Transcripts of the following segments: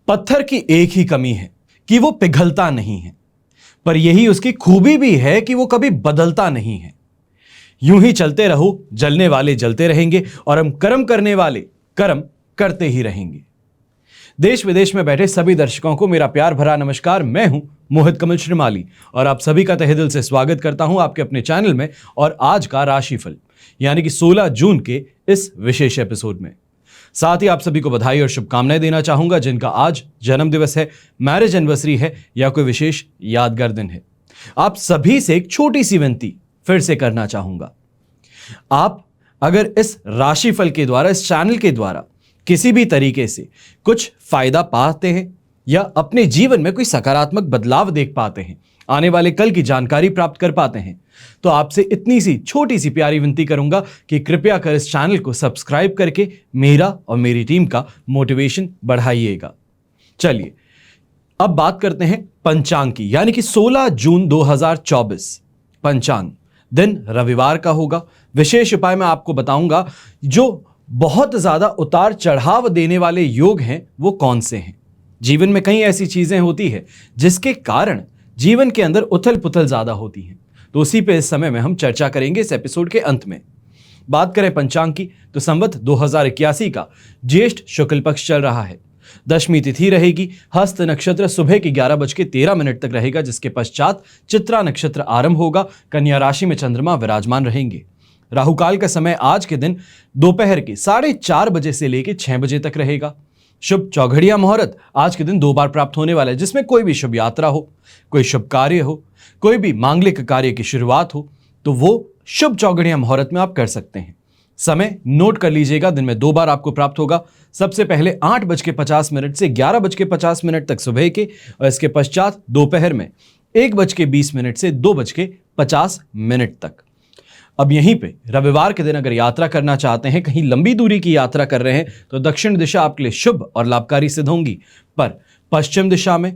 पत्थर की एक ही कमी है कि वो पिघलता नहीं है, पर यही उसकी खूबी भी है कि वो कभी बदलता नहीं है। यूं ही चलते रहो, जलने वाले जलते रहेंगे और हम कर्म करने वाले कर्म करते ही रहेंगे। देश विदेश में बैठे सभी दर्शकों को मेरा प्यार भरा नमस्कार। मैं हूं मोहित कमल श्रीमाली और आप सभी का तहे दिल से स्वागत करता हूं आपके अपने चैनल में और आज का राशिफल यानी कि 16 जून के इस विशेष एपिसोड में। साथ ही आप सभी को बधाई और शुभकामनाएं देना चाहूंगा जिनका आज जन्म दिवस है, मैरिज एनिवर्सरी है या कोई विशेष यादगार दिन है। आप सभी से एक छोटी सी विनती फिर से करना चाहूंगा। आप अगर इस राशिफल के द्वारा, इस चैनल के द्वारा किसी भी तरीके से कुछ फायदा पाते हैं या अपने जीवन में कोई सकारात्मक बदलाव देख पाते हैं, आने वाले कल की जानकारी प्राप्त कर पाते हैं, तो आपसे इतनी सी छोटी सी प्यारी विनती करूंगा कि कृपया कर इस चैनल को सब्सक्राइब करके मेरा और मेरी टीम का मोटिवेशन बढ़ाइएगा। चलिए अब बात करते हैं पंचांग की, यानी कि 16 जून 2024 पंचांग दिन रविवार का होगा। विशेष उपाय मैं आपको बताऊंगा। जो बहुत ज्यादा उतार चढ़ाव देने वाले योग हैं वो कौन से हैं। जीवन में कई ऐसी चीजें होती है जिसके कारण जीवन के अंदर उथल पुथल ज्यादा होती है, तो उसी पे इस समय में हम चर्चा करेंगे इस एपिसोड के अंत में। बात करें पंचांग की तो संवत 2081 का ज्येष्ठ शुक्ल पक्ष चल रहा है। दशमी तिथि रहेगी। हस्त नक्षत्र सुबह के 11:13 तक रहेगा, जिसके पश्चात चित्रा नक्षत्र आरंभ होगा। कन्या राशि में चंद्रमा विराजमान रहेंगे। राहुकाल का समय आज के दिन दोपहर के 4:30 बजे से लेकर 6 बजे तक रहेगा। शुभ चौघड़िया मुहूर्त आज के दिन 2 बार प्राप्त होने वाला है, जिसमें कोई भी शुभ यात्रा हो, कोई शुभ कार्य हो, कोई भी मांगलिक कार्य की शुरुआत हो तो वो शुभ चौघड़िया मुहूर्त में आप कर सकते हैं। समय नोट कर लीजिएगा, दिन में 2 बार आपको प्राप्त होगा। सबसे पहले 8:50 से 11:50 तक सुबह के, और इसके पश्चात दोपहर में 1:20 से 2:50 तक। अब यहीं पे रविवार के दिन अगर यात्रा करना चाहते हैं, कहीं लंबी दूरी की यात्रा कर रहे हैं, तो दक्षिण दिशा आपके लिए शुभ और लाभकारी सिद्ध होंगी, पर पश्चिम दिशा में,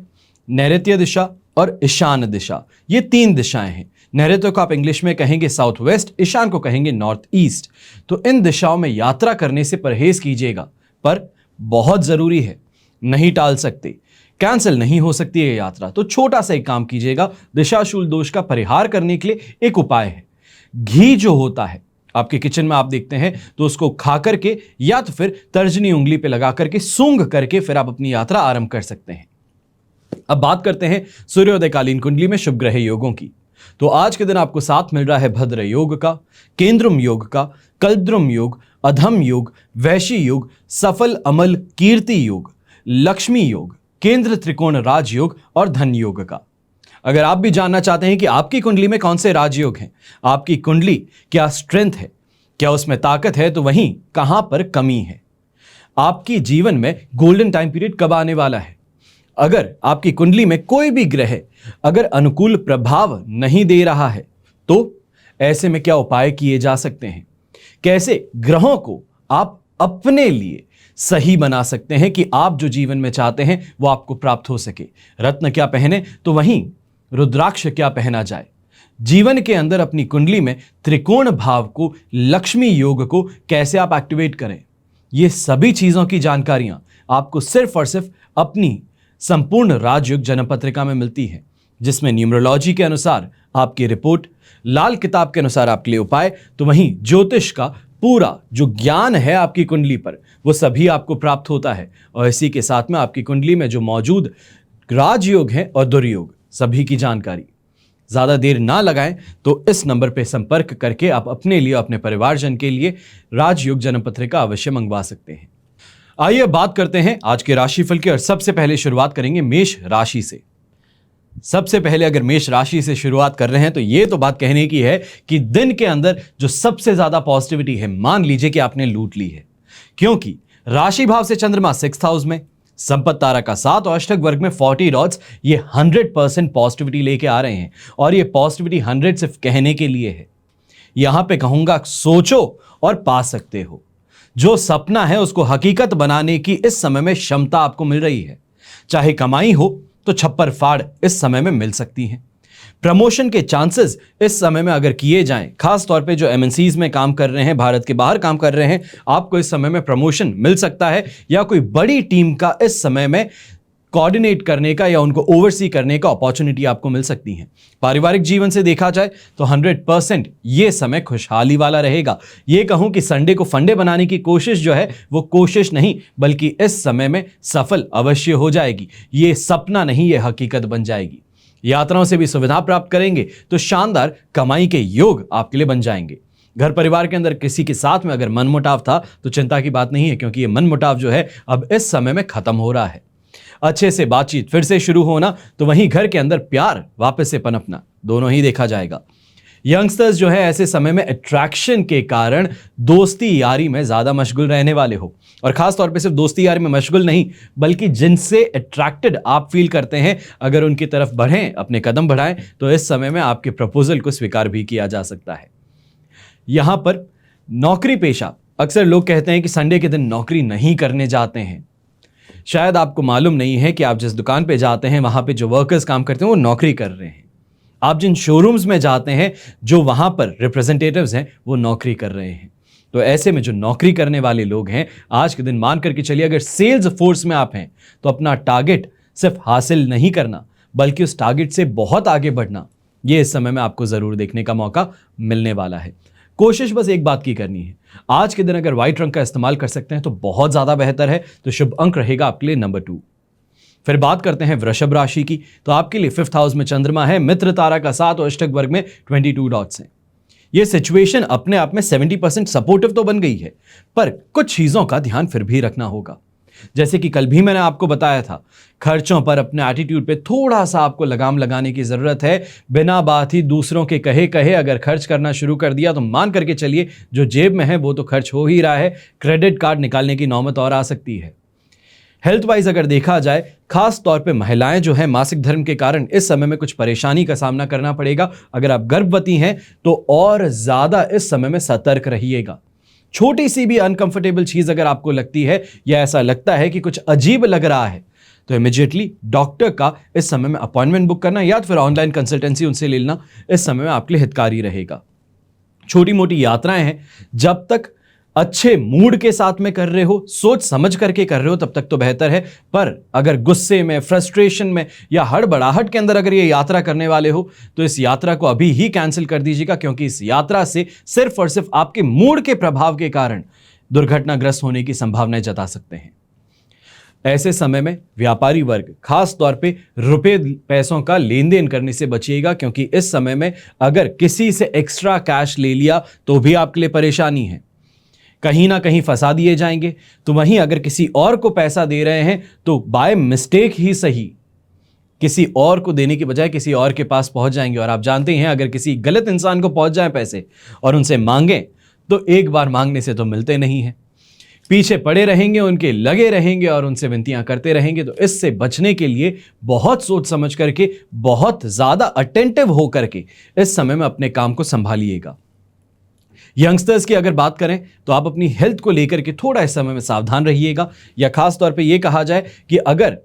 नैऋत्य दिशा और ईशान दिशा, ये 3 दिशाएं हैं। नैऋत्य को आप इंग्लिश में कहेंगे साउथ वेस्ट, ईशान को कहेंगे नॉर्थ ईस्ट। तो इन दिशाओं में यात्रा करने से परहेज कीजिएगा, पर बहुत जरूरी है, नहीं टाल सकते, कैंसिल नहीं हो सकती है यात्रा। तो छोटा सा एक काम कीजिएगा। दिशाशूल दोष का परिहार करने के लिए एक उपाय है। घी जो होता है आपके किचन में आप देखते हैं, तो उसको खा करके या तो फिर तर्जनी उंगली पे लगा करके सूंघ करके फिर आप अपनी यात्रा आरंभ कर सकते हैं। अब बात करते हैं सूर्योदयकालीन कुंडली में शुभ ग्रह योगों की। तो आज के दिन आपको साथ मिल रहा है भद्र योग का, केंद्रुम योग का, कल्द्रुम योग, अधम योग, वैशी योग, सफल अमल कीर्ति योग, लक्ष्मी योग, केंद्र त्रिकोण राजयोग और धन योग का। अगर आप भी जानना चाहते हैं कि आपकी कुंडली में कौन से राजयोग हैं, आपकी कुंडली क्या स्ट्रेंथ है, क्या उसमें ताकत है, तो वहीं कहां पर कमी है, आपकी जीवन में गोल्डन टाइम पीरियड कब आने वाला है, अगर आपकी कुंडली में कोई भी ग्रह अगर अनुकूल प्रभाव नहीं दे रहा है तो ऐसे में क्या उपाय किए जा सकते हैं, कैसे ग्रहों को आप अपने लिए सही बना सकते हैं कि आप जो जीवन में चाहते हैं वो आपको प्राप्त हो सके। रत्न क्या पहने तो वहीं रुद्राक्ष क्या पहना जाए। जीवन के अंदर अपनी कुंडली में त्रिकोण भाव को, लक्ष्मी योग को कैसे आप एक्टिवेट करें, ये सभी चीजों की जानकारियां आपको सिर्फ और सिर्फ अपनी संपूर्ण राजयोग जन्म पत्रिका में मिलती है, जिसमें न्यूमरोलॉजी के अनुसार आपकी रिपोर्ट, लाल किताब के अनुसार आपके लिए उपाय, तो वहीं ज्योतिष का पूरा जो ज्ञान है आपकी कुंडली पर वो सभी आपको प्राप्त होता है। और इसी के साथ में आपकी कुंडली में जो मौजूद राजयोग है और दुर्योग, सभी की जानकारी। ज्यादा देर ना लगाएं तो इस नंबर पर संपर्क करके आप अपने लिए, अपने परिवारजन के लिए राजयोग जन्म पत्रिका अवश्य मंगवा सकते हैं। आइए बात करते हैं आज के राशिफल की, और सबसे पहले शुरुआत करेंगे मेष राशि से। सबसे पहले अगर मेष राशि से शुरुआत कर रहे हैं तो ये तो बात कहने की है कि दिन के अंदर जो सबसे ज्यादा पॉजिटिविटी है, मान लीजिए कि आपने लूट ली है, क्योंकि राशि भाव से चंद्रमा 6th हाउस में, संपत्ति तारा का 7 और अष्टक वर्ग में 40 रॉड्स, ये 100% पॉजिटिविटी लेके आ रहे हैं। और ये पॉजिटिविटी 100 सिर्फ कहने के लिए है। यहां पे कहूंगा सोचो और पा सकते हो। जो सपना है उसको हकीकत बनाने की इस समय में क्षमता आपको मिल रही है। चाहे कमाई हो तो छप्पर फाड़ इस समय में मिल सकती है। प्रमोशन के चांसेस इस समय में अगर किए जाएं, खास तौर पे जो एमएनसीज में काम कर रहे हैं, भारत के बाहर काम कर रहे हैं, आपको इस समय में प्रमोशन मिल सकता है या कोई बड़ी टीम का इस समय में कोऑर्डिनेट करने का या उनको ओवरसी करने का अपॉर्चुनिटी आपको मिल सकती है। पारिवारिक जीवन से देखा जाए तो 100% ये समय खुशहाली वाला रहेगा। ये कहूं कि संडे को फंडे बनाने की कोशिश जो है वो कोशिश नहीं, बल्कि इस समय में सफल अवश्य हो जाएगी। ये सपना नहीं, ये हकीकत बन जाएगी। यात्राओं से भी सुविधा प्राप्त करेंगे तो शानदार कमाई के योग आपके लिए बन जाएंगे। घर परिवार के अंदर किसी के साथ में अगर मनमुटाव था तो चिंता की बात नहीं है, क्योंकि ये मनमुटाव जो है अब इस समय में खत्म हो रहा है। अच्छे से बातचीत फिर से शुरू होना, तो वहीं घर के अंदर प्यार वापस से पनपना, दोनों ही देखा जाएगा। यंगस्टर्स जो है ऐसे समय में अट्रैक्शन के कारण दोस्ती यारी में ज्यादा मशगूल रहने वाले हो, और खास तौर पे सिर्फ दोस्ती यारी में मशगूल नहीं, बल्कि जिनसे अट्रैक्टेड आप फील करते हैं अगर उनकी तरफ बढ़ें, अपने कदम बढ़ाएं, तो इस समय में आपके प्रपोजल को स्वीकार भी किया जा सकता है। यहां पर नौकरी पेशा, अक्सर लोग कहते हैं कि संडे के दिन नौकरी नहीं करने जाते हैं। शायद आपको मालूम नहीं है कि आप जिस दुकान पे जाते हैं वहां पे जो वर्कर्स काम करते हैं वो नौकरी कर रहे हैं। आप जिन शोरूम्स में जाते हैं जो वहां पर रिप्रेजेंटेटिव्स हैं वो नौकरी कर रहे हैं। तो ऐसे में जो नौकरी करने वाले लोग हैं, आज के दिन मान करके चलिए अगर सेल्स फोर्स में आप हैं तो अपना टारगेट सिर्फ हासिल नहीं करना बल्कि उस टारगेट से बहुत आगे बढ़ना, ये इस समय में आपको जरूर देखने का मौका मिलने वाला है। कोशिश बस एक बात की करनी है, आज के दिन अगर व्हाइट रंग का इस्तेमाल कर सकते हैं तो बहुत ज्यादा बेहतर है। तो शुभ अंक रहेगा आपके लिए नंबर 2। फिर बात करते हैं वृषभ राशि की, तो आपके लिए 5th हाउस में चंद्रमा है, मित्र तारा का 7 और अष्टक वर्ग में 22 डॉट्स हैं। यह सिचुएशन अपने आप में 70% सपोर्टिव तो बन गई है, पर कुछ चीजों का ध्यान फिर भी रखना होगा। जैसे कि कल भी मैंने आपको बताया था, खर्चों पर, अपने एटीट्यूड पे थोड़ा सा आपको लगाम लगाने की जरूरत है। बिना बात ही दूसरों के कहे कहे अगर खर्च करना शुरू कर दिया तो मान करके चलिए जो जेब में है वो तो खर्च हो ही रहा है, क्रेडिट कार्ड निकालने की नौबत और आ सकती है। हेल्थ वाइज अगर देखा जाए, खास तौर पे महिलाएं जो है मासिक धर्म के कारण इस समय में कुछ परेशानी का सामना करना पड़ेगा। अगर आप गर्भवती हैं तो और ज्यादा इस समय में सतर्क रहिएगा। छोटी सी भी अनकंफर्टेबल चीज अगर आपको लगती है या ऐसा लगता है कि कुछ अजीब लग रहा है तो इमीडिएटली डॉक्टर का इस समय में अपॉइंटमेंट बुक करना या फिर ऑनलाइन कंसल्टेंसी उनसे ले लेना इस समय में आपके लिए हितकारी रहेगा। छोटी मोटी यात्राएं हैं, जब तक अच्छे मूड के साथ में कर रहे हो, सोच समझ करके कर रहे हो, तब तक तो बेहतर है। पर अगर गुस्से में, फ्रस्ट्रेशन में या हड़बड़ाहट के अंदर अगर ये यात्रा करने वाले हो तो इस यात्रा को अभी ही कैंसिल कर दीजिएगा, क्योंकि इस यात्रा से सिर्फ और सिर्फ आपके मूड के प्रभाव के कारण दुर्घटनाग्रस्त होने की संभावनाएं जता सकते हैं। ऐसे समय में व्यापारी वर्ग खास तौर पे रुपए पैसों का लेन देन करने से बचिएगा, क्योंकि इस समय में अगर किसी से एक्स्ट्रा कैश ले लिया तो भी आपके लिए परेशानी है, कहीं ना कहीं फंसा दिए जाएंगे। तो वहीं अगर किसी और को पैसा दे रहे हैं तो बाय मिस्टेक ही सही किसी और को देने की बजाय किसी और के पास पहुंच जाएंगे। और आप जानते हैं अगर किसी गलत इंसान को पहुंच जाए पैसे और उनसे मांगे तो एक बार मांगने से तो मिलते नहीं हैं, पीछे पड़े रहेंगे, उनके लगे रहेंगे और उनसे विनतियां करते रहेंगे। तो इससे बचने के लिए बहुत सोच समझ करके, बहुत ज्यादा अटेंटिव होकर के इस समय में अपने काम को संभालिएगा। यंगस्टर्स की अगर बात करें तो आप अपनी हेल्थ को लेकर के थोड़ा इस समय में सावधान रहिएगा, या खास तौर पे ये कहा जाए कि अगर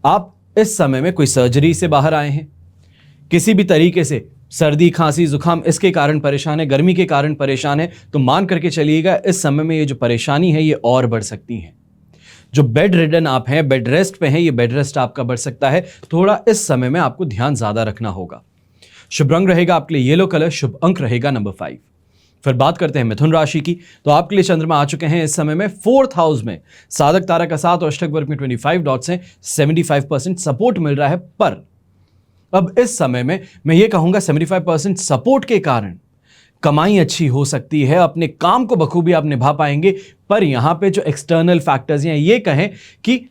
आप इस समय में कोई सर्जरी से बाहर आए हैं, किसी भी तरीके से सर्दी, खांसी, जुकाम इसके कारण परेशान है, गर्मी के कारण परेशान है, तो मान करके चलिएगा इस समय में ये जो परेशानी है ये और बढ़ सकती है। जो बेड रिडन आप हैं, बेड रेस्ट पे हैं, ये बेड रेस्ट आपका बढ़ सकता है। थोड़ा इस समय में आपको ध्यान ज्यादा रखना होगा। शुभ रंग रहेगा आपके लिए येलो कलर, शुभ अंक रहेगा नंबर 5। फिर बात करते हैं मिथुन राशि की, तो आपके लिए चंद्रमा आ चुके हैं इस समय में 4th हाउस में, साधक तारा का 7 और अष्टक वर्ग में 25 डॉट्स हैं, 75% सपोर्ट मिल रहा है। पर अब इस समय में मैं ये कहूंगा 75% सपोर्ट के कारण कमाई अच्छी हो सकती है, अपने काम को बखूबी आप निभा पाएंगे। पर यहां पे जो एक्सटर्नल फैक्टर्स हैं, ये कहें कि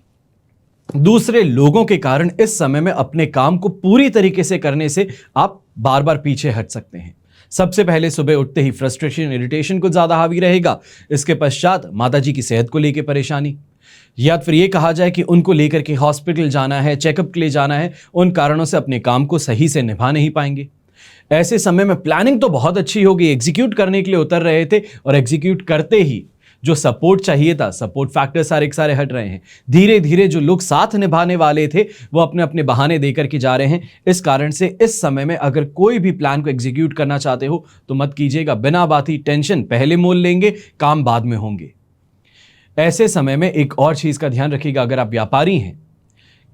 दूसरे लोगों के कारण इस समय में अपने काम को पूरी तरीके से करने से आप बार बार पीछे हट सकते हैं। सबसे पहले सुबह उठते ही फ्रस्ट्रेशन, इरिटेशन कुछ ज्यादा हावी रहेगा। इसके पश्चात माताजी की सेहत को लेकर परेशानी, या फिर ये कहा जाए कि उनको लेकर के हॉस्पिटल जाना है, चेकअप के लिए जाना है, उन कारणों से अपने काम को सही से निभा नहीं पाएंगे। ऐसे समय में प्लानिंग तो बहुत अच्छी होगी, एग्जीक्यूट करने के लिए उतर रहे थे और एग्जीक्यूट करते ही जो सपोर्ट चाहिए था, सपोर्ट फैक्टर सारे के सारे हट रहे हैं। धीरे धीरे जो लोग साथ निभाने वाले थे वो अपने अपने बहाने देकर के जा रहे हैं। इस कारण से इस समय में अगर कोई भी प्लान को एग्जीक्यूट करना चाहते हो तो मत कीजिएगा, बिना बात ही टेंशन पहले मोल लेंगे, काम बाद में होंगे। ऐसे समय में एक और चीज का ध्यान रखिएगा, अगर आप व्यापारी हैं,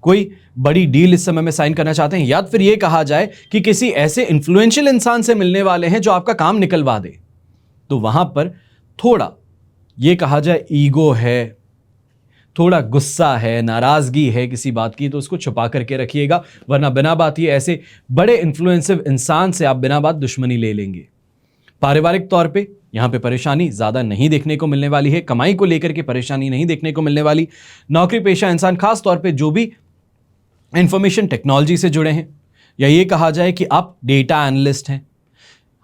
कोई बड़ी डील इस समय में साइन करना चाहते हैं, या फिर यह कहा जाए कि किसी ऐसे इन्फ्लुएंशियल इंसान से मिलने वाले हैं जो आपका काम निकलवा दे, तो वहां पर थोड़ा यह कहा जाए ईगो है, थोड़ा गुस्सा है, नाराजगी है किसी बात की, तो उसको छुपा करके रखिएगा, वरना बिना बात ये ऐसे बड़े इन्फ्लुएंसिव इंसान से आप बिना बात दुश्मनी ले लेंगे। पारिवारिक तौर पे यहां पे परेशानी ज्यादा नहीं देखने को मिलने वाली है, कमाई को लेकर के परेशानी नहीं देखने को मिलने वाली। नौकरी पेशा इंसान, खास तौर पे जो भी इंफॉर्मेशन टेक्नोलॉजी से जुड़े हैं, या ये कहा जाए कि आप डेटा एनालिस्ट हैं,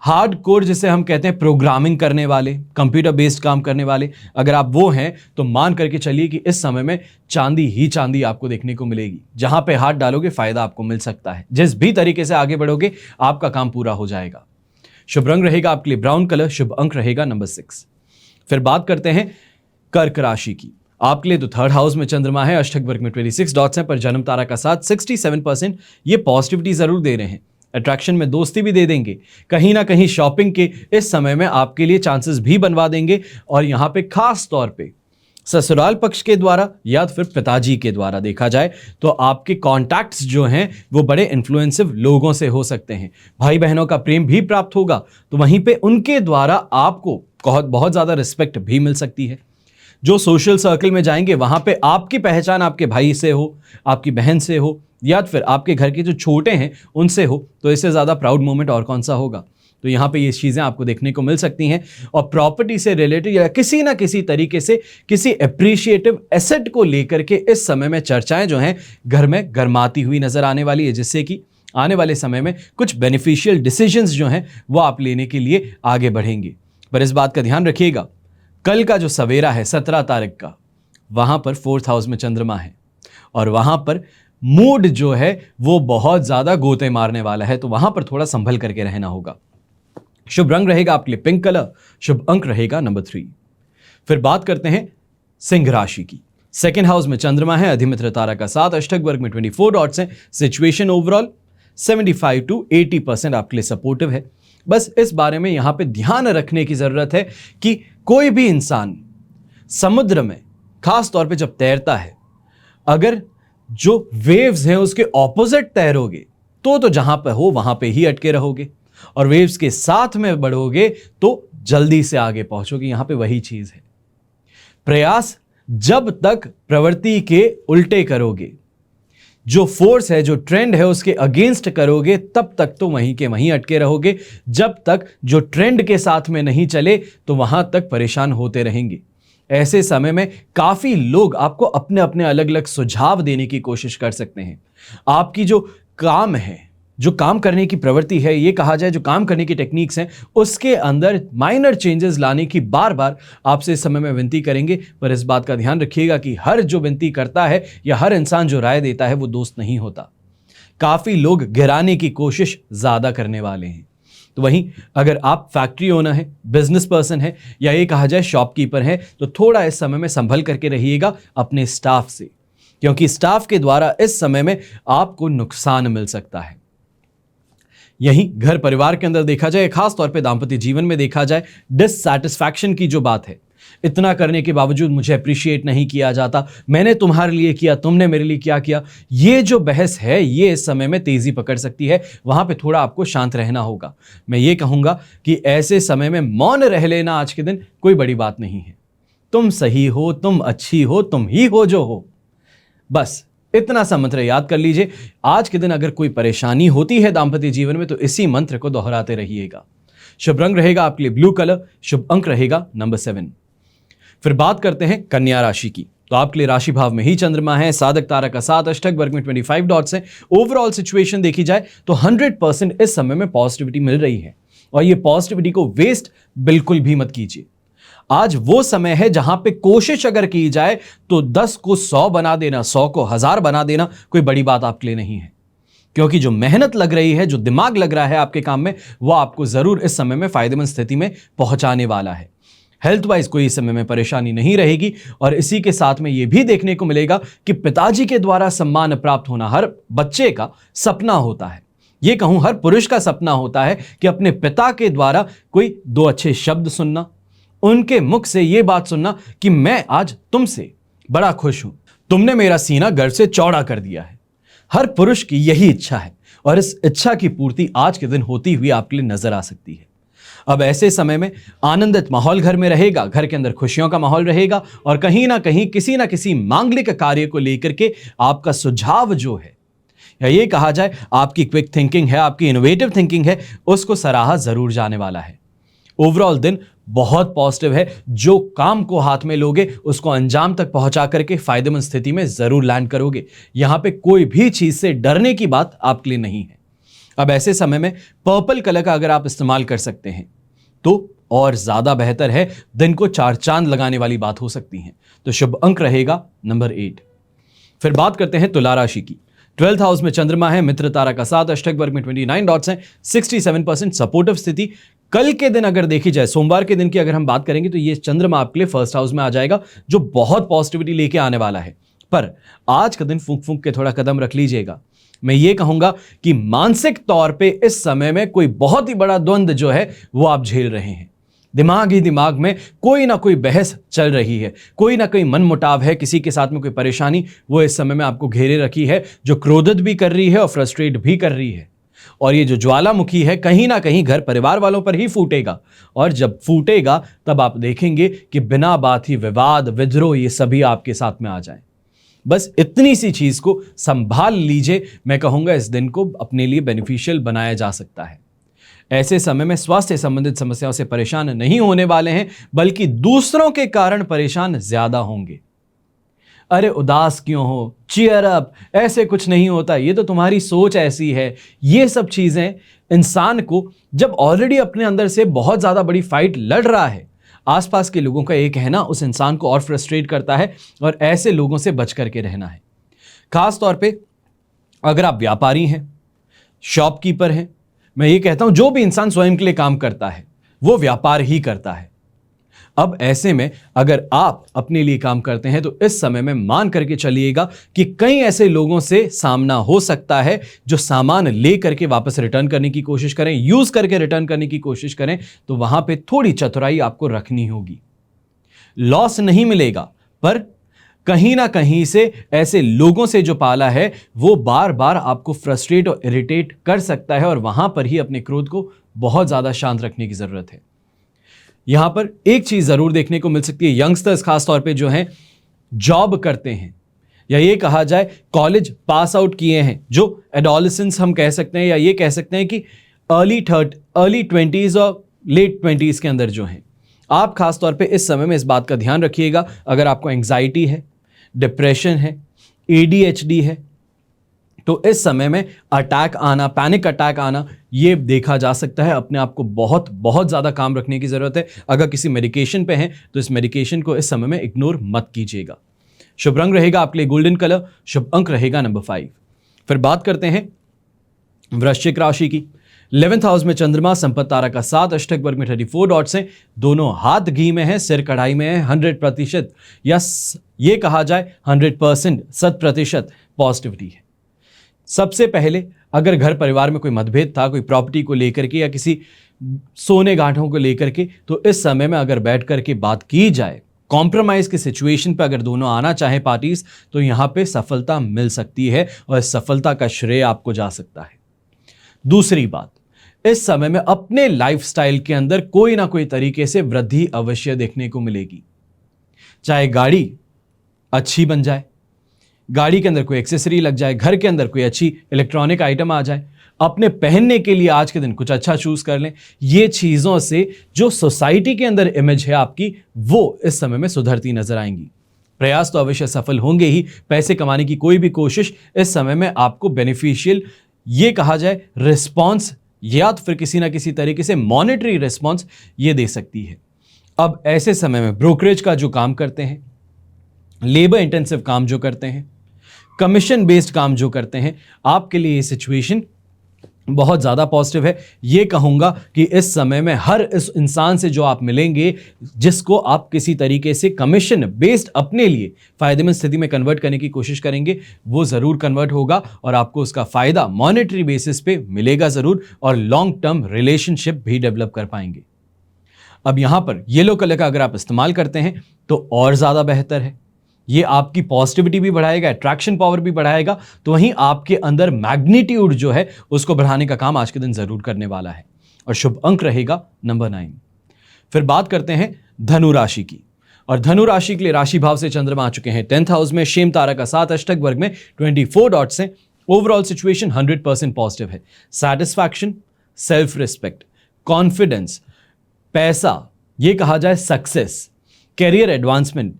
हार्ड कोर जिसे हम कहते हैं प्रोग्रामिंग करने वाले, कंप्यूटर बेस्ड काम करने वाले, अगर आप वो हैं तो मान करके चलिए कि इस समय में चांदी ही चांदी आपको देखने को मिलेगी। जहां पे हाथ डालोगे फायदा आपको मिल सकता है, जिस भी तरीके से आगे बढ़ोगे आपका काम पूरा हो जाएगा। शुभ रंग रहेगा आपके लिए ब्राउन कलर, शुभ अंक रहेगा नंबर 6। फिर बात करते हैं कर्क राशि की। आपके लिए तो थर्ड हाउस में चंद्रमा है, अष्टक वर्ग में 26 डॉट्स हैं, पर जन्म तारा का साथ 67% ये पॉजिटिविटी जरूर दे रहे हैं। अट्रैक्शन में दोस्ती भी दे देंगे, कहीं ना कहीं शॉपिंग के इस समय में आपके लिए चांसेस भी बनवा देंगे, और यहां पे खास तौर पे ससुराल पक्ष के द्वारा या फिर पिताजी के द्वारा देखा जाए तो आपके कॉन्टैक्ट्स जो हैं वो बड़े इन्फ्लुएंसिव लोगों से हो सकते हैं। भाई बहनों का प्रेम भी प्राप्त होगा, तो वहीं पे उनके द्वारा आपको बहुत ज़्यादा रिस्पेक्ट भी मिल सकती है। जो सोशल सर्कल में जाएंगे वहां पे आपकी पहचान आपके भाई से हो, आपकी बहन से हो, या फिर आपके घर के जो छोटे हैं उनसे हो, तो इससे ज़्यादा प्राउड मोमेंट और कौन सा होगा। तो यहाँ पे ये चीज़ें आपको देखने को मिल सकती हैं, और प्रॉपर्टी से रिलेटेड या किसी ना किसी तरीके से किसी एप्रिशिएटिव एसेट को लेकर के इस समय में चर्चाएं जो हैं घर में गर्माती हुई नजर आने वाली है, जिससे कि आने वाले समय में कुछ बेनिफिशियल डिसीजंस जो हैं वो आप लेने के लिए आगे बढ़ेंगे। पर इस बात का ध्यान रखिएगा, कल का जो सवेरा है 17 तारीख का, वहां पर 4th हाउस में चंद्रमा है, और वहां पर मूड जो है वो बहुत ज्यादा गोते मारने वाला है, तो वहां पर थोड़ा संभल करके रहना होगा। शुभ रंग रहेगा आपके लिए पिंक कलर, शुभ अंक रहेगा नंबर 3। फिर बात करते हैं सिंह राशि की। सेकेंड हाउस में चंद्रमा है, अधिमित्र तारा का साथ, अष्टक वर्ग में 24 डॉट्स हैं। सिचुएशन ओवरऑल 75 to 80% आपके लिए सपोर्टिव है। बस इस बारे में यहां पे ध्यान रखने की जरूरत है कि कोई भी इंसान समुद्र में खास तौर पे जब तैरता है, अगर जो वेव्स हैं उसके ऑपोजिट तैरोगे तो जहां पे हो वहां पे ही अटके रहोगे, और वेव्स के साथ में बढ़ोगे तो जल्दी से आगे पहुंचोगे। यहां पे वही चीज है, प्रयास जब तक प्रवृत्ति के उल्टे करोगे, जो फोर्स है, जो ट्रेंड है उसके अगेंस्ट करोगे, तब तक तो वहीं के वहीं अटके रहोगे। जब तक जो ट्रेंड के साथ में नहीं चले तो वहां तक परेशान होते रहेंगे। ऐसे समय में काफी लोग आपको अपने अपने अलग अलग सुझाव देने की कोशिश कर सकते हैं। आपकी जो काम है, जो काम करने की प्रवृत्ति है, ये कहा जाए जो काम करने की टेक्निक्स हैं, उसके अंदर माइनर चेंजेस लाने की बार बार आपसे इस समय में विनती करेंगे। पर इस बात का ध्यान रखिएगा कि हर जो विनती करता है या हर इंसान जो राय देता है वो दोस्त नहीं होता। काफी लोग गिराने की कोशिश ज्यादा करने वाले हैं। तो वहीं अगर आप फैक्ट्री ओनर है, बिजनेस पर्सन है, या ये कहा जाए शॉपकीपर है, तो थोड़ा इस समय में संभल करके रहिएगा अपने स्टाफ से, क्योंकि स्टाफ के द्वारा इस समय में आपको नुकसान मिल सकता है। यहीं घर परिवार के अंदर देखा जाए, खास तौर पे दाम्पत्य जीवन में देखा जाए, डिससैटिस्फैक्शन की जो बात है, इतना करने के बावजूद मुझे अप्रिशिएट नहीं किया जाता, मैंने तुम्हारे लिए किया, तुमने मेरे लिए क्या किया, ये जो बहस है ये इस समय में तेजी पकड़ सकती है। वहां पे थोड़ा आपको शांत रहना होगा। मैं ये कहूंगा कि ऐसे समय में मौन रह लेना आज के दिन कोई बड़ी बात नहीं है। तुम सही हो, तुम अच्छी हो, तुम ही हो जो हो, बस इतना सा मंत्र याद कर लीजिए। आज के दिन अगर कोई परेशानी होती है दाम्पत्य जीवन में तो इसी मंत्र को दोहराते रहिएगा। शुभ रंग रहेगा आपके लिए ब्लू कलर, शुभ अंक रहेगा नंबर 7। फिर बात करते हैं कन्या राशि की। तो आपके लिए राशि भाव में ही चंद्रमा है, साधक तारा का साथ, अष्टक वर्ग में 25 डॉट्स हैं। ओवरऑल सिचुएशन देखी जाए तो 100% इस समय में पॉजिटिविटी मिल रही है, और ये पॉजिटिविटी को वेस्ट बिल्कुल भी मत कीजिए। आज वो समय है जहां पे कोशिश अगर की जाए तो 10 को 100 बना देना, 100 को 1000 बना देना कोई बड़ी बात आपके लिए नहीं है, क्योंकि जो मेहनत लग रही है, जो दिमाग लग रहा है आपके काम में, वो आपको जरूर इस समय में फायदेमंद स्थिति में पहुंचाने वाला है। हेल्थ वाइज कोई इस समय में परेशानी नहीं रहेगी, और इसी के साथ में यह भी देखने को मिलेगा कि पिताजी के द्वारा सम्मान प्राप्त होना हर बच्चे का सपना होता है। ये कहूं हर पुरुष का सपना होता है कि अपने पिता के द्वारा कोई 2 अच्छे शब्द सुनना, उनके मुख से ये बात सुनना कि मैं आज तुमसे बड़ा खुश हूं, तुमने मेरा सीना गर्व से चौड़ा कर दिया है। हर पुरुष की यही इच्छा है और इस इच्छा की पूर्ति आज के दिन होती हुई आपके लिए नजर आ सकती है। अब ऐसे समय में आनंदित माहौल घर में रहेगा, घर के अंदर खुशियों का माहौल रहेगा और कहीं ना कहीं किसी ना किसी मांगलिक कार्य को लेकर के आपका सुझाव जो है, या ये कहा जाए आपकी क्विक थिंकिंग है, आपकी इनोवेटिव थिंकिंग है, उसको सराहा जरूर जाने वाला है। ओवरऑल दिन बहुत पॉजिटिव है। जो काम को हाथ में लोगे उसको अंजाम तक पहुंचा करके फायदेमंद स्थिति में जरूर लैंड करोगे। यहां पे कोई भी चीज से डरने की बात आपके लिए नहीं है। अब ऐसे समय में पर्पल कलर का अगर आप इस्तेमाल कर सकते हैं तो और ज्यादा बेहतर है। दिन को चार चांद लगाने वाली बात हो सकती है। तो शुभ अंक रहेगा नंबर 8। फिर बात करते हैं तुला राशि की। 12th हाउस में चंद्रमा है, मित्र तारा का 7, अष्टक वर्ग में 29 डॉट्स हैं, 67% सपोर्टिव स्थिति। कल के दिन अगर देखी जाए, सोमवार के दिन की अगर हम बात करेंगे तो ये चंद्रमा आपके लिए फर्स्ट हाउस में आ जाएगा, जो बहुत पॉजिटिविटी लेके आने वाला है। पर आज का दिन फूंक फूंक के थोड़ा कदम रख लीजिएगा। मैं ये कहूंगा कि मानसिक तौर पे इस समय में कोई बहुत ही बड़ा द्वंद्व जो है वो आप झेल रहे हैं। दिमाग ही दिमाग में कोई ना कोई बहस चल रही है, कोई ना कोई मनमुटाव है, किसी के साथ में कोई परेशानी वो इस समय में आपको घेरे रखी है, जो क्रोधित भी कर रही है और फ्रस्ट्रेट भी कर रही है। और ये जो ज्वालामुखी है कहीं ना कहीं घर परिवार वालों पर ही फूटेगा, और जब फूटेगा तब आप देखेंगे कि बिना बात ही विवाद, विद्रोह ये सभी आपके साथ में आ जाए। बस इतनी सी चीज को संभाल लीजिए। मैं कहूंगा इस दिन को अपने लिए बेनिफिशियल बनाया जा सकता है। ऐसे समय में स्वास्थ्य संबंधित समस्याओं से परेशान नहीं होने वाले हैं, बल्कि दूसरों के कारण परेशान ज्यादा होंगे। अरे उदास क्यों हो, चीयर अप, ऐसे कुछ नहीं होता, ये तो तुम्हारी सोच ऐसी है। ये सब चीजें इंसान को जब ऑलरेडी अपने अंदर से बहुत ज्यादा बड़ी फाइट लड़ रहा है, आसपास के लोगों का एक कहना उस इंसान को और फ्रस्ट्रेट करता है, और ऐसे लोगों से बच करके रहना है। खास तौर पे अगर आप व्यापारी हैं, शॉपकीपर हैं, मैं ये कहता हूं जो भी इंसान स्वयं के लिए काम करता है वो व्यापार ही करता है। अब ऐसे में अगर आप अपने लिए काम करते हैं तो इस समय में मान करके चलिएगा कि कई ऐसे लोगों से सामना हो सकता है जो सामान ले करके वापस रिटर्न करने की कोशिश करें, यूज करके रिटर्न करने की कोशिश करें, तो वहां पे थोड़ी चतुराई आपको रखनी होगी। लॉस नहीं मिलेगा, पर कहीं ना कहीं से ऐसे लोगों से जो पाला है वो बार बार आपको फ्रस्ट्रेट और इरिटेट कर सकता है, और वहां पर ही अपने क्रोध को बहुत ज्यादा शांत रखने की जरूरत है। यहां पर एक चीज जरूर देखने को मिल सकती है, यंगस्टर्स खास तौर पे जो हैं जॉब करते हैं, या ये कहा जाए कॉलेज पास आउट किए हैं, जो एडोलेसेंस हम कह सकते हैं, या ये कह सकते हैं कि अर्ली 20s और लेट 20s के अंदर जो हैं, आप खास तौर पे इस समय में इस बात का ध्यान रखिएगा। अगर आपको एंग्जाइटी है, डिप्रेशन है, ADHD है, तो इस समय में अटैक आना, पैनिक अटैक आना, ये देखा जा सकता है। अपने आप को बहुत बहुत ज़्यादा काम रखने की ज़रूरत है। अगर किसी मेडिकेशन पे हैं तो इस मेडिकेशन को इस समय में इग्नोर मत कीजिएगा। शुभ रंग रहेगा आपके लिए गोल्डन कलर, शुभ अंक रहेगा नंबर 5। फिर बात करते हैं वृश्चिक राशि की। 11th हाउस में चंद्रमा, संपत्ति तारा का 7, अष्टक वर्ग में 34 डॉट्स हैं, दोनों हाथ घी में है, सिर कढ़ाई में है। 100% या ये कहा जाए 100% 100% पॉजिटिविटी है। सबसे पहले अगर घर परिवार में कोई मतभेद था, कोई प्रॉपर्टी को लेकर के या किसी सोने गांठों को लेकर के, तो इस समय में अगर बैठ करके बात की जाए, कॉम्प्रोमाइज की सिचुएशन पे अगर दोनों आना चाहे पार्टीज, तो यहां पे सफलता मिल सकती है और इस सफलता का श्रेय आपको जा सकता है। दूसरी बात, इस समय में अपने लाइफस्टाइल के अंदर कोई ना कोई तरीके से वृद्धि अवश्य देखने को मिलेगी। चाहे गाड़ी अच्छी बन जाए, गाड़ी के अंदर कोई एक्सेसरी लग जाए, घर के अंदर कोई अच्छी इलेक्ट्रॉनिक आइटम आ जाए, अपने पहनने के लिए आज के दिन कुछ अच्छा चूज कर लें। ये चीजों से जो सोसाइटी के अंदर इमेज है आपकी, वो इस समय में सुधरती नजर आएंगी। प्रयास तो अवश्य सफल होंगे ही। पैसे कमाने की कोई भी कोशिश इस समय में आपको बेनिफिशियल, ये कहा जाए रिस्पॉन्स, या तो फिर किसी ना किसी तरीके से मॉनेटरी रिस्पॉन्स ये दे सकती है। अब ऐसे समय में ब्रोकरेज का जो काम करते हैं, लेबर इंटेंसिव काम जो करते हैं, कमीशन बेस्ड काम जो करते हैं, आपके लिए ये सिचुएशन बहुत ज़्यादा पॉजिटिव है। ये कहूँगा कि इस समय में हर इस इंसान से जो आप मिलेंगे, जिसको आप किसी तरीके से कमीशन बेस्ड अपने लिए फ़ायदेमंद स्थिति में कन्वर्ट करने की कोशिश करेंगे, वो ज़रूर कन्वर्ट होगा और आपको उसका फ़ायदा मॉनेटरी बेसिस पे मिलेगा ज़रूर, और लॉन्ग टर्म रिलेशनशिप भी डेवलप कर पाएंगे। अब यहाँ पर येलो कलर का अगर आप इस्तेमाल करते हैं तो और ज़्यादा बेहतर है। ये आपकी पॉजिटिविटी भी बढ़ाएगा, अट्रैक्शन पावर भी बढ़ाएगा, तो वहीं आपके अंदर मैग्नीट्यूड जो है उसको बढ़ाने का काम आज के दिन जरूर करने वाला है। और शुभ अंक रहेगा नंबर 9। फिर बात करते हैं धनु राशि की, और धनु राशि के लिए राशि भाव से चंद्रमा आ चुके हैं 10th हाउस में, शेम तारा का 7 अष्टक वर्ग में 24 डॉट्स हैं। ओवरऑल सिचुएशन 100% पॉजिटिव है। सैटिस्फैक्शन, सेल्फ रिस्पेक्ट, कॉन्फिडेंस, पैसा, ये कहा जाए success, career advancement,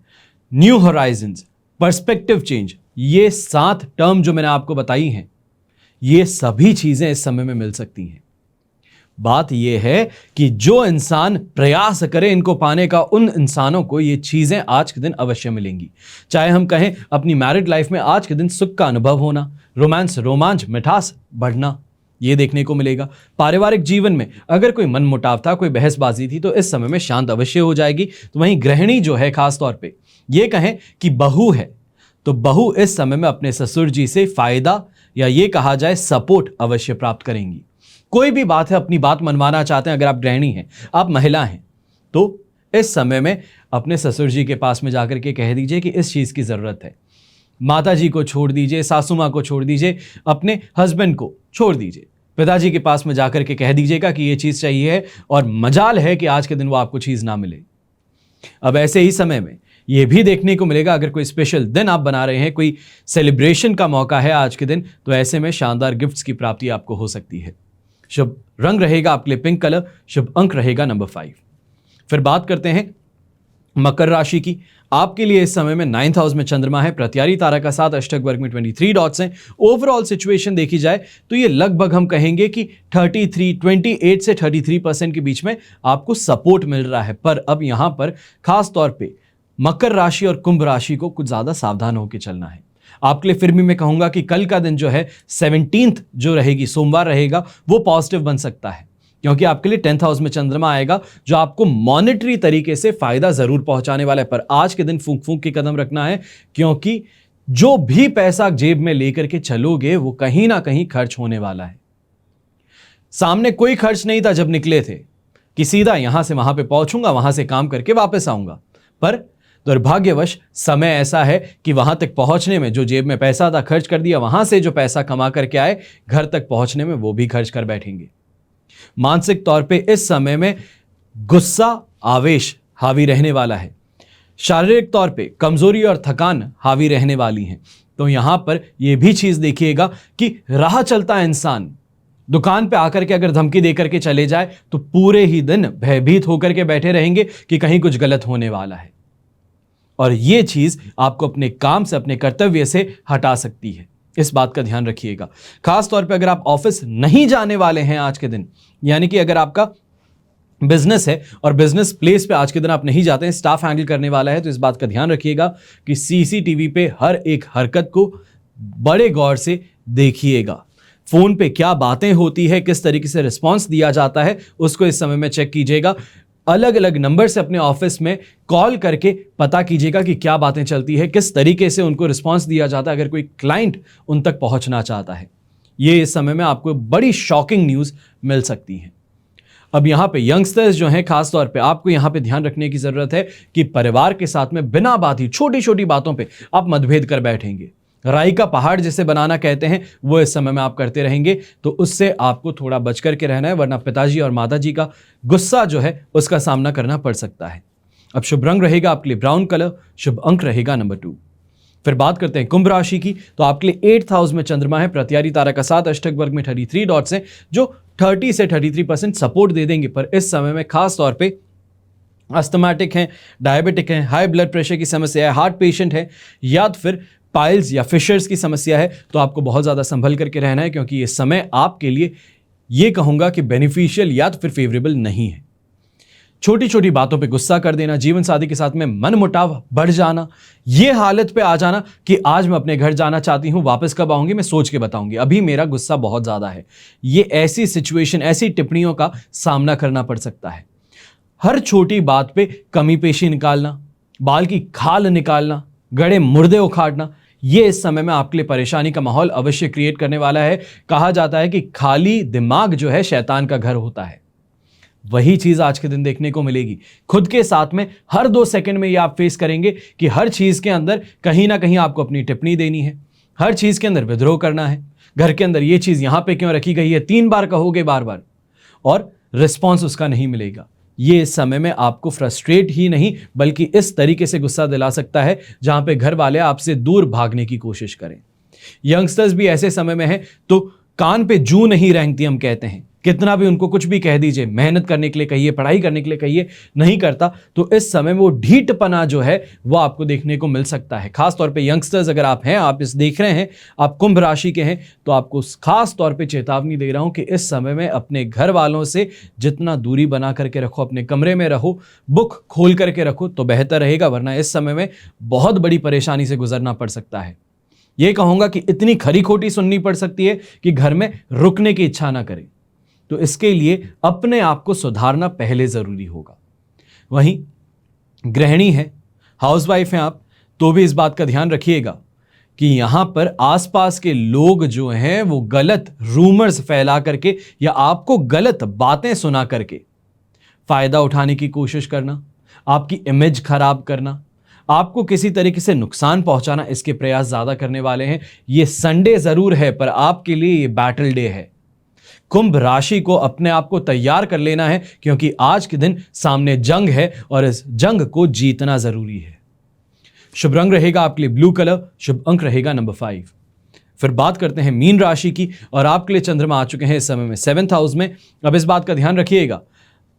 new horizons, perspective change, ये 7 टर्म जो मैंने आपको बताई हैं, ये सभी चीजें इस समय में मिल सकती हैं। बात यह है कि जो इंसान प्रयास करे इनको पाने का, उन इंसानों को ये चीजें आज के दिन अवश्य मिलेंगी। चाहे हम कहें अपनी मैरिड लाइफ में आज के दिन सुख का अनुभव होना, रोमांस, रोमांच, मिठास बढ़ना, ये देखने को मिलेगा। पारिवारिक जीवन में अगर कोई मनमुटाव था, कोई बहसबाजी थी, तो इस समय में शांत अवश्य हो जाएगी। तो वहीं गृहिणी जो है, खास तौर पे ये कहें कि बहू है, तो बहू इस समय में अपने ससुर जी से फायदा या ये कहा जाए सपोर्ट अवश्य प्राप्त करेंगी। कोई भी बात है, अपनी बात मनवाना चाहते हैं, अगर आप गृहिणी हैं, आप महिला हैं, तो इस समय में अपने ससुर जी के पास में जाकर के कह दीजिए कि इस चीज़ की ज़रूरत है। माता जी को छोड़ दीजिए, सासू माँ को छोड़ दीजिए, अपने हस्बैंड को छोड़ दीजिए, पिताजी के पास में जाकर के कह दीजिएगा कि ये चीज़ चाहिए है, और मजाल है कि आज के दिन वो आपको चीज़ ना मिले। अब ऐसे ही समय में ये भी देखने को मिलेगा, अगर कोई स्पेशल दिन आप बना रहे हैं, कोई सेलिब्रेशन का मौका है आज के दिन, तो ऐसे में शानदार गिफ्ट्स की प्राप्ति आपको हो सकती है। शुभ रंग रहेगा आपके लिए पिंक कलर, शुभ अंक रहेगा नंबर 5। फिर बात करते हैं मकर राशि की। आपके लिए इस समय में 9th हाउस में चंद्रमा है, प्रत्यारी तारा का 7 अष्टक वर्ग में 23 डॉट्स हैं। ओवरऑल सिचुएशन देखी जाए तो ये लगभग हम कहेंगे कि 28 से 33% के बीच में आपको सपोर्ट मिल रहा है। पर अब यहां पर खास तौर पे मकर राशि और कुंभ राशि को कुछ ज्यादा सावधान होकर चलना है। आपके लिए फिर भी मैं कहूंगा कि कल का दिन जो है 17th जो रहेगी, सोमवार रहेगा, वो पॉजिटिव बन सकता है, क्योंकि आपके लिए 10th हाउस में चंद्रमा आएगा जो आपको मॉनेटरी तरीके से फायदा जरूर पहुंचाने वाला है। पर आज के दिन फूंक फूंक के कदम रखना है, क्योंकि जो भी पैसा जेब में लेकर के चलोगे वो कहीं ना कहीं खर्च होने वाला है। सामने कोई खर्च नहीं था जब निकले थे कि सीधा यहां से वहां पे पहुंचूंगा, वहां से काम करके वापस आऊंगा, पर दुर्भाग्यवश समय ऐसा है कि वहां तक पहुंचने में जो जेब में पैसा था खर्च कर दिया, वहां से जो पैसा कमा करके आए घर तक पहुंचने में वो भी खर्च कर बैठेंगे। मानसिक तौर पे इस समय में गुस्सा, आवेश हावी रहने वाला है। शारीरिक तौर पे कमजोरी और थकान हावी रहने वाली हैं। तो यहां पर यह भी चीज देखिएगा कि राह चलता इंसान दुकान पे आकर के अगर धमकी देकर के चले जाए तो पूरे ही दिन भयभीत होकर के बैठे रहेंगे कि कहीं कुछ गलत होने वाला है, और यह चीज आपको अपने काम से, अपने कर्तव्य से हटा सकती है। इस बात का ध्यान रखिएगा। खास तौर पे अगर आप ऑफिस नहीं जाने वाले हैं आज के दिन, यानी कि अगर आपका बिजनेस है और बिजनेस प्लेस पे आज के दिन आप नहीं जाते हैं, स्टाफ हैंडल करने वाला है, तो इस बात का ध्यान रखिएगा कि सीसीटीवी पे हर एक हरकत को बड़े गौर से देखिएगा। फोन पे क्या बातें होती है, किस तरीके से रिस्पॉन्स दिया जाता है, उसको इस समय में चेक कीजिएगा। अलग अलग नंबर से अपने ऑफिस में कॉल करके पता कीजिएगा कि क्या बातें चलती है, किस तरीके से उनको रिस्पांस दिया जाता है, अगर कोई क्लाइंट उन तक पहुंचना चाहता है। ये इस समय में आपको बड़ी शॉकिंग न्यूज़ मिल सकती है। अब यहाँ पे यंगस्टर्स जो हैं, खास तौर पे आपको यहाँ पे ध्यान रखने की ज़रूरत है कि परिवार के साथ में बिना बात ही छोटी छोटी बातों पे आप मतभेद कर बैठेंगे। राई का पहाड़ जिसे बनाना कहते हैं, वो इस समय में आप करते रहेंगे, तो उससे आपको थोड़ा बच करके रहना है, वरना पिताजी और माताजी का गुस्सा जो है उसका सामना करना पड़ सकता है। अब शुभ रंग रहेगा आपके लिए ब्राउन कलर, शुभ अंक रहेगा नंबर 2। फिर बात करते हैं कुंभ राशि की। तो आपके लिए 8th हाउस में चंद्रमा है, प्रत्यारी तारा का 7 अष्टक वर्ग में 33 डॉट्स हैं, जो 30 से 33% सपोर्ट दे देंगे। पर इस समय में खास तौर पे अस्थमैटिक हैं, डायबिटिक हैं, हाई ब्लड प्रेशर की समस्या है, हार्ट पेशेंट है, या तो फिर पाइल्स या फिशर्स की समस्या है, तो आपको बहुत ज़्यादा संभल करके रहना है, क्योंकि ये समय आपके लिए ये कहूँगा कि बेनिफिशियल या तो फिर फेवरेबल नहीं है। छोटी छोटी बातों पे गुस्सा कर देना, जीवन साथी के साथ में मनमुटाव बढ़ जाना, ये हालत पे आ जाना कि आज मैं अपने घर जाना चाहती हूँ, वापस कब आऊँगी मैं सोच के बताऊँगी, अभी मेरा गुस्सा बहुत ज़्यादा है। ये ऐसी सिचुएशन, ऐसी टिप्पणियों का सामना करना पड़ सकता है। हर छोटी बात पे कमी पेशी निकालना, बाल की खाल निकालना, गड़े मुर्दे उखाड़ना, ये इस समय में आपके लिए परेशानी का माहौल अवश्य क्रिएट करने वाला है। कहा जाता है कि खाली दिमाग जो है शैतान का घर होता है। वही चीज आज के दिन देखने को मिलेगी। खुद के साथ में हर 2 सेकंड में ये आप फेस करेंगे कि हर चीज के अंदर कहीं ना कहीं आपको अपनी टिप्पणी देनी है, हर चीज के अंदर विद्रोह करना है। घर के अंदर ये चीज यहां पे क्यों रखी गई है 3 बार कहोगे बार बार, और रिस्पॉन्स उसका नहीं मिलेगा। ये इस समय में आपको फ्रस्ट्रेट ही नहीं बल्कि इस तरीके से गुस्सा दिला सकता है जहां पे घर वाले आपसे दूर भागने की कोशिश करें। यंगस्टर्स भी ऐसे समय में हैं तो कान पे जू नहीं रेंगती, हम कहते हैं। कितना भी उनको कुछ भी कह दीजिए, मेहनत करने के लिए कहिए, पढ़ाई करने के लिए कहिए, नहीं करता, तो इस समय में वो ढीठपना जो है वो आपको देखने को मिल सकता है। खास तौर पे यंगस्टर्स अगर आप हैं, आप इस देख रहे हैं, आप कुंभ राशि के हैं, तो आपको खास तौर पे चेतावनी दे रहा हूं कि इस समय में अपने घर वालों से जितना दूरी बना करके रखो, अपने कमरे में रहो, बुक खोल करके रखो तो बेहतर रहेगा, वरना इस समय में बहुत बड़ी परेशानी से गुजरना पड़ सकता है। ये कहूंगा कि इतनी खरी खोटी सुननी पड़ सकती है कि घर में रुकने की इच्छा ना करे। तो इसके लिए अपने आप को सुधारना पहले जरूरी होगा। वहीं गृहिणी है, हाउसवाइफ हैं आप, तो भी इस बात का ध्यान रखिएगा कि यहां पर आसपास के लोग जो हैं वो गलत रूमर्स फैला करके या आपको गलत बातें सुना करके फायदा उठाने की कोशिश करना, आपकी इमेज खराब करना, आपको किसी तरीके से नुकसान पहुंचाना, इसके प्रयास ज्यादा करने वाले हैं। ये संडे जरूर है पर आपके लिए ये बैटल डे है। कुंभ राशि को अपने आप को तैयार कर लेना है क्योंकि आज के दिन सामने जंग है और इस जंग को जीतना जरूरी है। शुभ रंग रहेगा आपके लिए ब्लू कलर, शुभ अंक रहेगा नंबर 5। फिर बात करते हैं मीन राशि की, और आपके लिए चंद्रमा आ चुके हैं इस समय में 7th हाउस में। अब इस बात का ध्यान रखिएगा,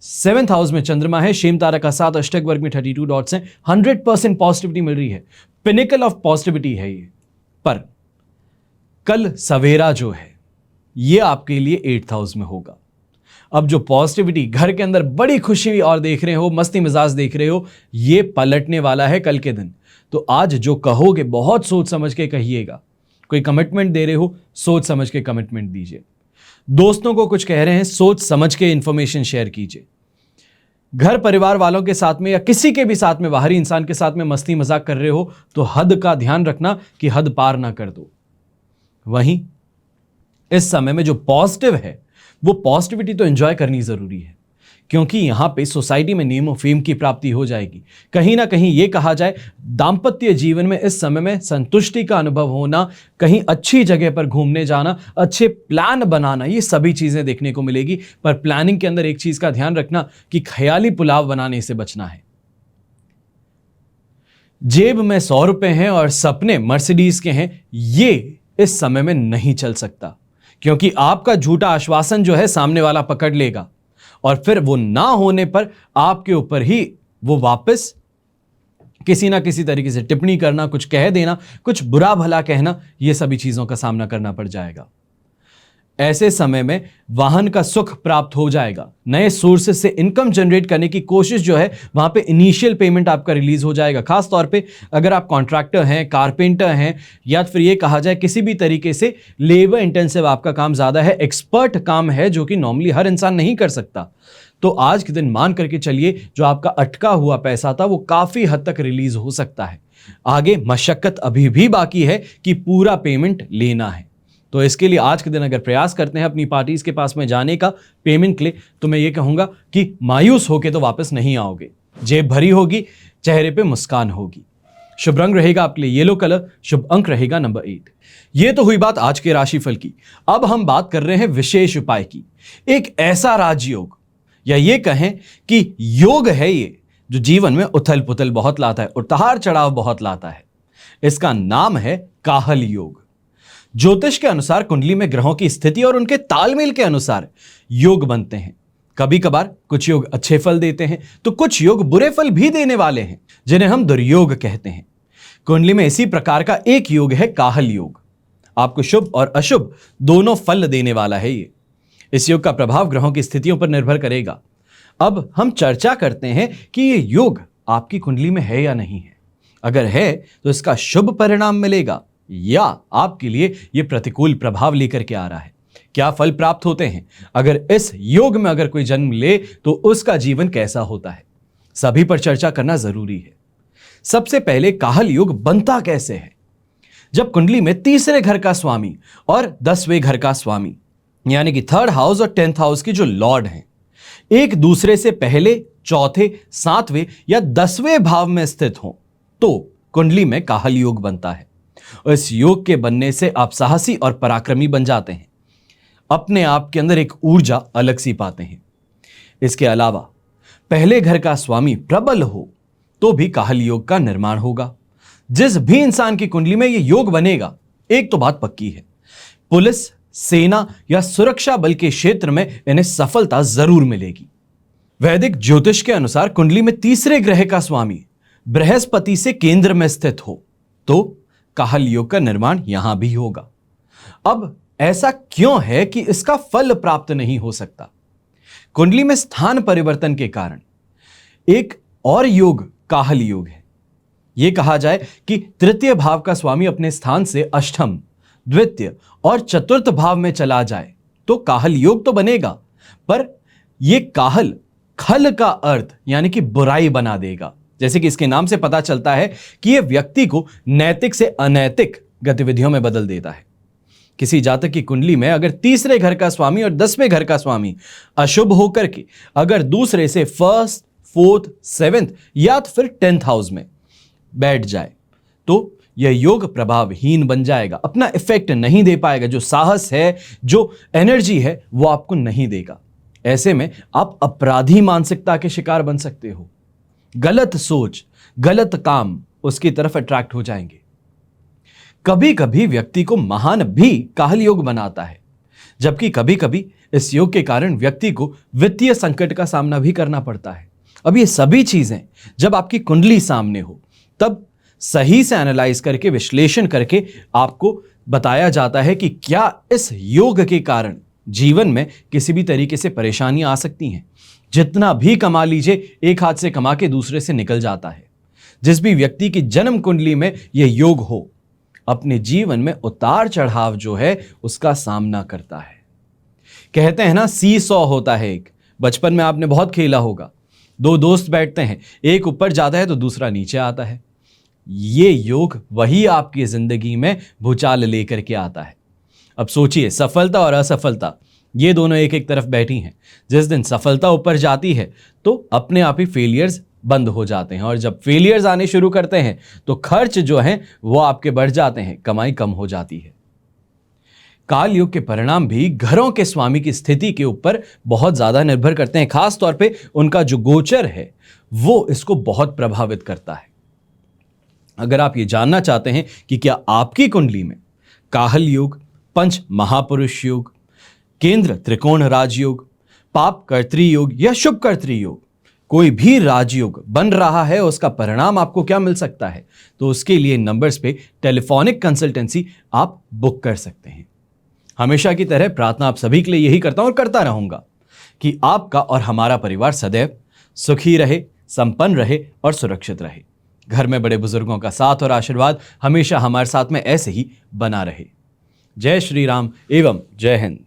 7th हाउस में चंद्रमा है, शेम तारा का 7, अष्टक वर्ग में 32 डॉट्स हैं, 100% पॉजिटिविटी मिल रही है, पिनिकल ऑफ पॉजिटिविटी है ये। पर कल सवेरा जो है ये आपके लिए 8th हाउस में होगा। अब जो पॉजिटिविटी घर के अंदर बड़ी खुशी और देख रहे हो, मस्ती मिजाज देख रहे हो, ये पलटने वाला है कल के दिन। तो आज जो कहोगे बहुत सोच समझ के कहिएगा। कोई कमिटमेंट दे रहे हो, सोच समझ के कमिटमेंट दीजिए। दोस्तों को कुछ कह रहे हैं, सोच समझ के इंफॉर्मेशन शेयर कीजिए। घर परिवार वालों के साथ में या किसी के भी साथ में, बाहरी इंसान के साथ में मस्ती मजाक कर रहे हो तो हद का ध्यान रखना कि हद पार ना कर दो। वहीं इस समय में जो पॉजिटिव है वो पॉजिटिविटी तो एंजॉय करनी जरूरी है क्योंकि यहां पे सोसाइटी में नेम और फेम की प्राप्ति हो जाएगी। कहीं ना कहीं ये कहा जाए दांपत्य जीवन में इस समय में संतुष्टि का अनुभव होना, कहीं अच्छी जगह पर घूमने जाना, अच्छे प्लान बनाना, ये सभी चीजें देखने को मिलेगी। पर प्लानिंग के अंदर एक चीज का ध्यान रखना कि ख्याली पुलाव बनाने से बचना है। जेब में 100 रुपए हैं और सपने मर्सिडीज के हैं, ये इस समय में नहीं चल सकता क्योंकि आपका झूठा आश्वासन जो है सामने वाला पकड़ लेगा और फिर वो ना होने पर आपके ऊपर ही वो वापस किसी ना किसी तरीके से टिप्पणी करना, कुछ कह देना, कुछ बुरा भला कहना, ये सभी चीजों का सामना करना पड़ जाएगा। ऐसे समय में वाहन का सुख प्राप्त हो जाएगा, नए सोर्सेस से इनकम जनरेट करने की कोशिश जो है वहां पे इनिशियल पेमेंट आपका रिलीज हो जाएगा। खास तौर पे अगर आप कॉन्ट्रैक्टर हैं, कारपेंटर हैं, या फिर ये कहा जाए किसी भी तरीके से लेबर इंटेंसिव आपका काम ज्यादा है, एक्सपर्ट काम है जो कि नॉर्मली हर इंसान नहीं कर सकता, तो आज के दिन मान करके चलिए जो आपका अटका हुआ पैसा था वो काफी हद तक रिलीज हो सकता है। आगे मशक्कत अभी भी बाकी है कि पूरा पेमेंट लेना है। तो इसके लिए आज के दिन अगर प्रयास करते हैं अपनी पार्टीज के पास में जाने का पेमेंट के लिए, तो मैं ये कहूंगा कि मायूस होके तो वापस नहीं आओगे। जेब भरी होगी, चेहरे पे मुस्कान होगी। शुभ रंग रहेगा आपके लिए येलो कलर, शुभ अंक रहेगा नंबर 8। ये तो हुई बात आज के राशिफल की। अब हम बात कर रहे हैं विशेष उपाय की। एक ऐसा राजयोग या ये कहें कि योग है ये जो जीवन में उथल पुथल बहुत लाता है, उतार चढ़ाव बहुत लाता है। इसका नाम है काहल योग। ज्योतिष के अनुसार कुंडली में ग्रहों की स्थिति और उनके तालमेल के अनुसार योग बनते हैं। कभी कभार कुछ योग अच्छे फल देते हैं तो कुछ योग बुरे फल भी देने वाले हैं जिन्हें हम दुर्योग कहते हैं। कुंडली में इसी प्रकार का एक योग है काहल योग। आपको शुभ और अशुभ दोनों फल देने वाला है ये। इस योग का प्रभाव ग्रहों की स्थितियों पर निर्भर करेगा। अब हम चर्चा करते हैं कि ये योग आपकी कुंडली में है या नहीं है। अगर है तो इसका शुभ परिणाम मिलेगा या आपके लिए यह प्रतिकूल प्रभाव लेकर के आ रहा है। क्या फल प्राप्त होते हैं अगर इस योग में अगर कोई जन्म ले तो उसका जीवन कैसा होता है, सभी पर चर्चा करना जरूरी है। सबसे पहले काहल योग बनता कैसे है। जब कुंडली में तीसरे घर का स्वामी और 10वें घर का स्वामी यानी कि 3rd हाउस और 10th हाउस की जो लॉर्ड हैं, एक दूसरे से पहले, चौथे, सातवें या 10वें भाव में स्थित हों तो कुंडली में काहल योग बनता है। इस योग के बनने से आप साहसी और पराक्रमी बन जाते हैं, अपने आप के अंदर एक ऊर्जा अलग सी पाते हैं। इसके अलावा पहले घर का स्वामी प्रबल हो तो भी काहल योग का निर्माण होगा। जिस भी इंसान की कुंडली में यह योग बनेगा, एक तो बात पक्की है, पुलिस, सेना या सुरक्षा बल के क्षेत्र में इन्हें सफलता जरूर मिलेगी। वैदिक ज्योतिष के अनुसार कुंडली में तीसरे ग्रह का स्वामी बृहस्पति से केंद्र में स्थित हो तो काहल योग का निर्माण यहां भी होगा। अब ऐसा क्यों है कि इसका फल प्राप्त नहीं हो सकता? कुंडली में स्थान परिवर्तन के कारण एक और योग काहल योग है। यह कहा जाए कि तृतीय भाव का स्वामी अपने स्थान से अष्टम, द्वितीय और चतुर्थ भाव में चला जाए तो काहल योग तो बनेगा, पर यह काहल खल का अर्थ यानी कि बुराई बना देगा। जैसे कि इसके नाम से पता चलता है कि यह व्यक्ति को नैतिक से अनैतिक गतिविधियों में बदल देता है। किसी जातक की कुंडली में अगर तीसरे घर का स्वामी और 10वें घर का स्वामी अशुभ होकर के अगर दूसरे से फर्स्ट, फोर्थ, सेवेंथ या तो फिर 10th हाउस में बैठ जाए तो यह योग प्रभावहीन बन जाएगा, अपना इफेक्ट नहीं दे पाएगा। जो साहस है, जो एनर्जी है, वो आपको नहीं देगा। ऐसे में आप अपराधी मानसिकता के शिकार बन सकते हो। गलत सोच, गलत काम उसकी तरफ अट्रैक्ट हो जाएंगे। कभी कभी व्यक्ति को महान भी काहल योग बनाता है, जबकि कभी कभी इस योग के कारण व्यक्ति को वित्तीय संकट का सामना भी करना पड़ता है। अब ये सभी चीजें जब आपकी कुंडली सामने हो तब सही से एनालाइज करके, विश्लेषण करके आपको बताया जाता है कि क्या इस योग के कारण जीवन में किसी भी तरीके से परेशानियां आ सकती हैं। जितना भी कमा लीजिए, एक हाथ से कमा के दूसरे से निकल जाता है। जिस भी व्यक्ति की जन्म कुंडली में यह योग हो, अपने जीवन में उतार चढ़ाव जो है उसका सामना करता है। कहते हैं ना, सी सॉ होता है एक, बचपन में आपने बहुत खेला होगा। दो दोस्त बैठते हैं, एक ऊपर जाता है तो दूसरा नीचे आता है। ये योग वही आपकी जिंदगी में भूचाल लेकर के आता है। अब सोचिए, सफलता और असफलता ये दोनों एक एक तरफ बैठी हैं। जिस दिन सफलता ऊपर जाती है तो अपने आप ही फेलियर्स बंद हो जाते हैं, और जब फेलियर्स आने शुरू करते हैं तो खर्च जो हैं वो आपके बढ़ जाते हैं, कमाई कम हो जाती है। काल योग के परिणाम भी घरों के स्वामी की स्थिति के ऊपर बहुत ज्यादा निर्भर करते हैं। खास तौर पे उनका जो गोचर है वो इसको बहुत प्रभावित करता है। अगर आप ये जानना चाहते हैं कि क्या आपकी कुंडली में काहल योग, पंच महापुरुष योग, केंद्र त्रिकोण राजयोग, पाप कर्त्री योग या शुभ कर्त्री योग, कोई भी राजयोग बन रहा है, उसका परिणाम आपको क्या मिल सकता है, तो उसके लिए नंबर्स पे टेलीफोनिक कंसल्टेंसी आप बुक कर सकते हैं। हमेशा की तरह प्रार्थना आप सभी के लिए यही करता हूं और करता रहूंगा कि आपका और हमारा परिवार सदैव सुखी रहे, संपन्न रहे और सुरक्षित रहे। घर में बड़े बुजुर्गों का साथ और आशीर्वाद हमेशा हमारे साथ में ऐसे ही बना रहे। जय श्री राम एवं जय हिंद।